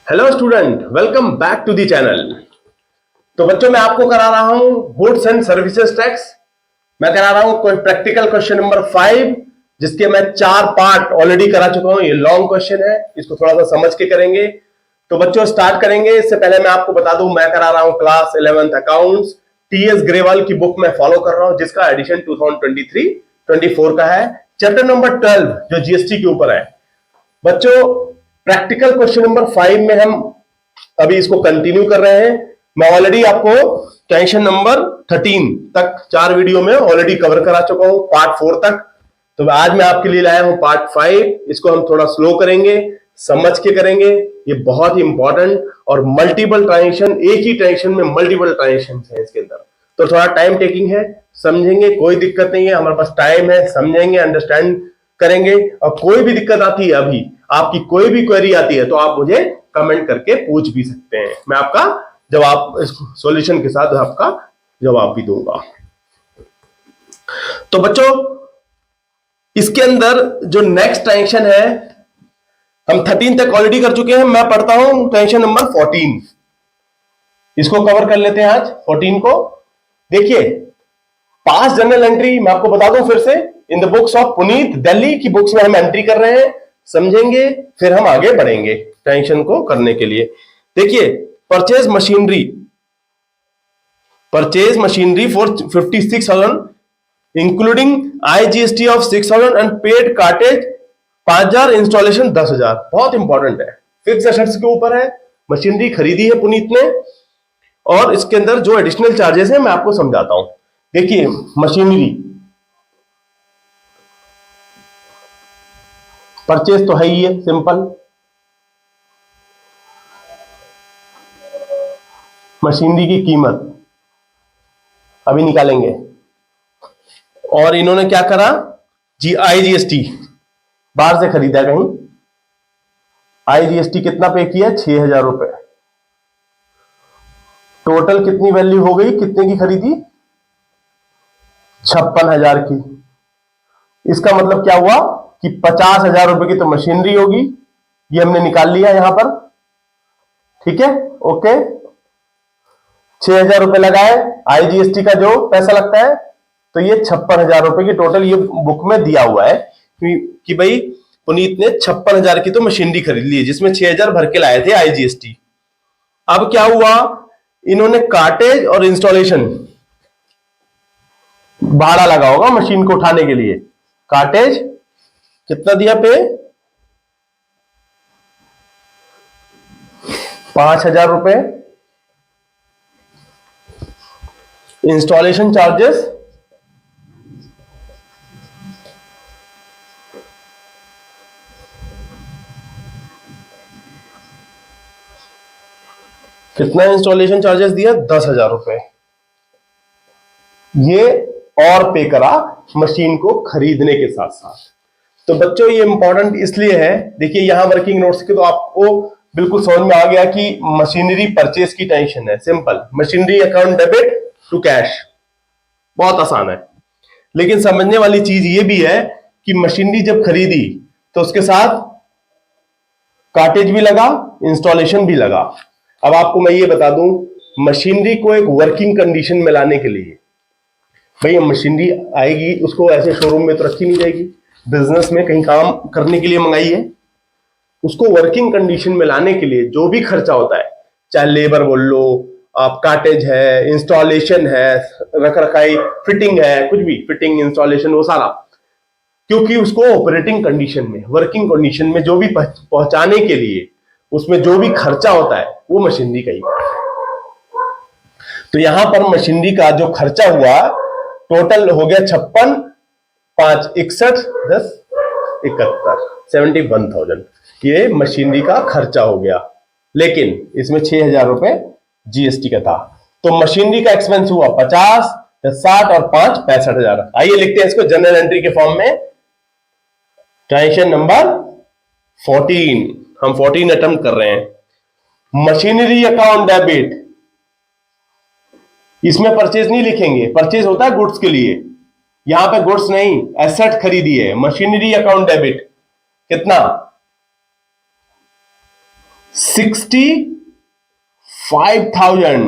Hello student, welcome back to the channel. तो बच्चों, मैं आपको करा रहा हूं गुड्स एंड सर्विसेज टैक्स। मैं करा रहा हूं प्रैक्टिकल क्वेश्चन नंबर 5, जिसके मैं 4 पार्ट ऑलरेडी करा चुका हूं। ये लॉन्ग क्वेश्चन है, इसको थोड़ा सा समझ के करेंगे। तो बच्चों स्टार्ट करेंगे। इससे पहले मैं आपको बता दूं, मैं करा रहा हूं class 11th accounts. TS Grewal की बुक में फॉलो कर रहा हूं, जिसका एडिशन 2023-24 का है। चैप्टर नंबर 12 जो जीएसटी के ऊपर है। बच्चों, प्रैक्टिकल क्वेश्चन नंबर 5 में हम अभी इसको कंटिन्यू कर रहे हैं। मैं ऑलरेडी आपको टेंशन नंबर 13 तक 4 वीडियो में ऑलरेडी कवर करा चुका हूं, पार्ट 4 तक। तो आज मैं आपके लिए लाया हूं पार्ट 5। इसको हम थोड़ा स्लो करेंगे, समझ के करेंगे। ये बहुत ही इंपॉर्टेंट और मल्टीपल ट्रांजेक्शन, एक ही ट्रांजेक्शन में मल्टीपल ट्रांजेक्शन है इसके अंदर, तो थोड़ा टाइम टेकिंग है। समझेंगे, कोई दिक्कत नहीं है, हमारे पास टाइम है, समझेंगे, अंडरस्टैंड करेंगे। और कोई भी दिक्कत आती है, अभी आपकी कोई भी क्वेरी आती है, तो आप मुझे कमेंट करके पूछ भी सकते हैं। मैं आपका जवाब, सॉल्यूशन के साथ आपका जवाब भी दूंगा। तो बच्चों, इसके अंदर जो नेक्स्ट ट्रांजेक्शन है, हम 13 तक ऑलरेडी कर चुके हैं। मैं पढ़ता हूं ट्रांजेक्शन नंबर 14। इसको कवर कर लेते हैं आज 14 को। देखिए, पास जर्नल एंट्री मैं आपको बता दूं फिर से, in the books of Puneet, Delhi की बुक्स में हम एंट्री कर रहे हैं। समझेंगे, फिर हम आगे बढ़ेंगे ट्रांजेक्शन को करने के लिए। देखिए, purchase machinery for 56,000 including IGST off 6,000 and paid cartage 5,000, installation 10,000। बहुत इंपॉर्टेंट है, फिक्स एसेट्स के ऊपर है। मशीनरी खरीदी है पुनीत ने, और इसके अंदर जो एडिशनल चार्जेस है मैं आपको समझाता हूं। देखिए, मशीनरी परचेज तो है ही है, सिंपल। मशीनरी की कीमत अभी निकालेंगे। और इन्होंने क्या करा, IGST बाहर से खरीदा कहीं। IGST कितना पे किया, 6,000 रुपए। टोटल कितनी वैल्यू हो गई, कितने की खरीदी, 56,000 की। इसका मतलब क्या हुआ कि 50,000 रुपए की तो मशीनरी होगी, ये हमने निकाल लिया यहां पर। ठीक है, ओके। 6,000 रुपए लगाए, IGST का जो पैसा लगता है, तो ये 56,000 रुपए की टोटल ये बुक में दिया हुआ है कि भाई पुनीत ने 56,000 की तो मशीनरी खरीद ली, जिसमें 6,000 भर के लाए थे IGST। अब क्या हुआ, इन्होंने कार्टेज और इंस्टॉलेशन, भाड़ा लगा होगा मशीन को उठाने के लिए। कार्टेज कितना दिया पे, 5,000 रुपए। इंस्टॉलेशन चार्जेस कितना, इंस्टॉलेशन चार्जेस दिया 10,000 रुपए। ये और पे करा मशीन को खरीदने के साथ साथ। तो बच्चों, ये इंपॉर्टेंट इसलिए है। देखिए, यहां वर्किंग नोट्स के तो आपको बिल्कुल समझ में आ गया कि मशीनरी परचेज की टेंशन है। Simple, machinery account debit to cash, बहुत आसान है। लेकिन समझने वाली चीज ये भी है कि मशीनरी जब खरीदी तो उसके साथ कार्टेज भी लगा, इंस्टॉलेशन भी लगा। अब आपको मैं ये बता दूं, मशीनरी को एक वर्किंग कंडीशन में लाने के लिए, भाई मशीनरी आएगी, उसको ऐसे शोरूम में तो रखी नहीं जाएगी, बिजनेस में कहीं काम करने के लिए मंगाई है। उसको वर्किंग कंडीशन में लाने के लिए जो भी खर्चा होता है, चाहे लेबर बोल लो आप, कार्टेज है, इंस्टॉलेशन है, रख रखाई, फिटिंग है, कुछ भी, फिटिंग, इंस्टॉलेशन, वो सारा, क्योंकि उसको ऑपरेटिंग कंडीशन में, वर्किंग कंडीशन में जो भी पहुंचाने के लिए उसमें जो भी खर्चा होता है, वो मशीनरी का ही। तो यहां पर मशीनरी का जो खर्चा हुआ टोटल हो गया 56, 5, 61, 10, 71, 71,000। ये मशीनरी का खर्चा हो गया, लेकिन इसमें 6,000 रुपए GST का था। तो मशीनरी का एक्सपेंस हुआ 50, 60 और 5, 65,000। आइए लिखते हैं इसको जनरल एंट्री के फॉर्म में। ट्रांजेक्शन नंबर 14, हम 14 अटेम्प्ट कर रहे हैं। मशीनरी अकाउंट डेबिट, इसमें परचेज नहीं लिखेंगे, परचेज होता है गुड्स के लिए, यहां पे गुड्स नहीं, एसेट खरीदी है। मशीनरी अकाउंट डेबिट कितना, 65,000।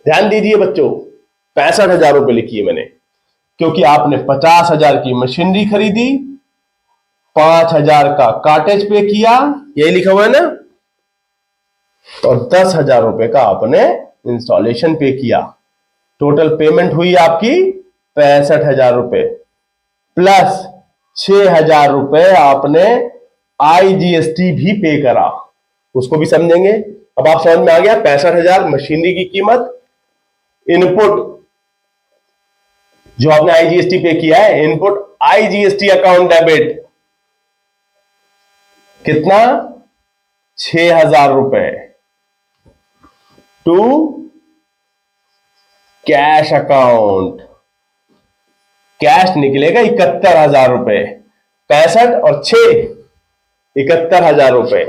ध्यान दीजिए बच्चों, 65,000 रुपए लिखी है मैंने, क्योंकि आपने 50,000 की मशीनरी खरीदी, 5,000 का कार्टेज पे किया, यही लिखा हुआ है ना, और 10,000 रुपए का आपने इंस्टॉलेशन पे किया। टोटल पेमेंट हुई आपकी 65,000 रुपए, प्लस 6,000 रुपए आपने आईजीएसटी भी पे करा, उसको भी समझेंगे। अब आप समझ में आ गया, 65,000 मशीनरी की कीमत, इनपुट जो आपने आईजीएसटी पे किया है, इनपुट आईजीएसटी अकाउंट डेबिट कितना, 6,000 रुपए, टू कैश अकाउंट, कैश निकलेगा 71,000 रुपए, 65 और 6 71,000 रुपए।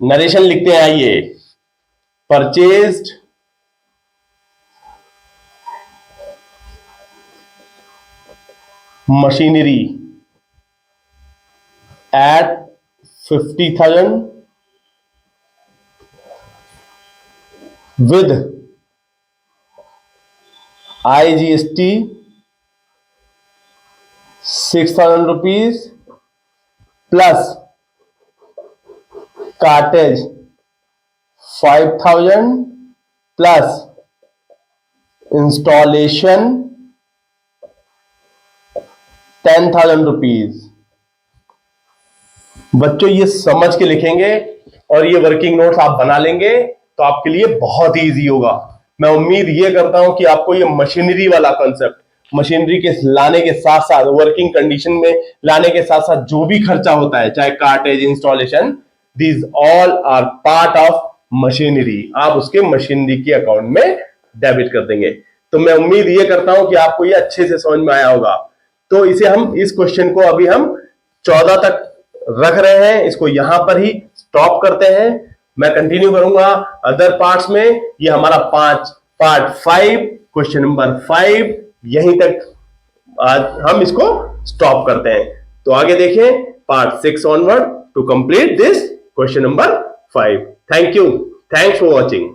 नरेशन लिखते हैं, आइए। Purchased machinery at 50,000 with IGST 6,000 rupees plus cartage 5,000 plus installation 10,000 rupees। बच्चों ये समझ के लिखेंगे और ये वर्किंग नोट्स आप बना लेंगे तो आपके लिए बहुत ही इजी होगा। मैं उम्मीद ये करता हूं कि आपको ये मशीनरी वाला कॉन्सेप्ट, मशीनरी के लाने के साथ साथ, वर्किंग कंडीशन में लाने के साथ साथ जो भी खर्चा होता है, चाहे cartage, installation, these all are part of machinery, आप उसके मशीनरी के अकाउंट में डेबिट कर देंगे। तो मैं उम्मीद ये करता हूं कि आपको ये अच्छे से समझ में आया होगा। तो इस क्वेश्चन को अभी हम 14 तक रख रहे हैं, इसको यहां पर ही स्टॉप करते हैं। मैं कंटिन्यू करूंगा अदर पार्ट्स में। ये हमारा पार्ट 5, क्वेश्चन नंबर 5, यहीं तक आज हम इसको स्टॉप करते हैं। तो आगे देखें part 6 onward to complete this question number 5। Thank you, thanks for watching.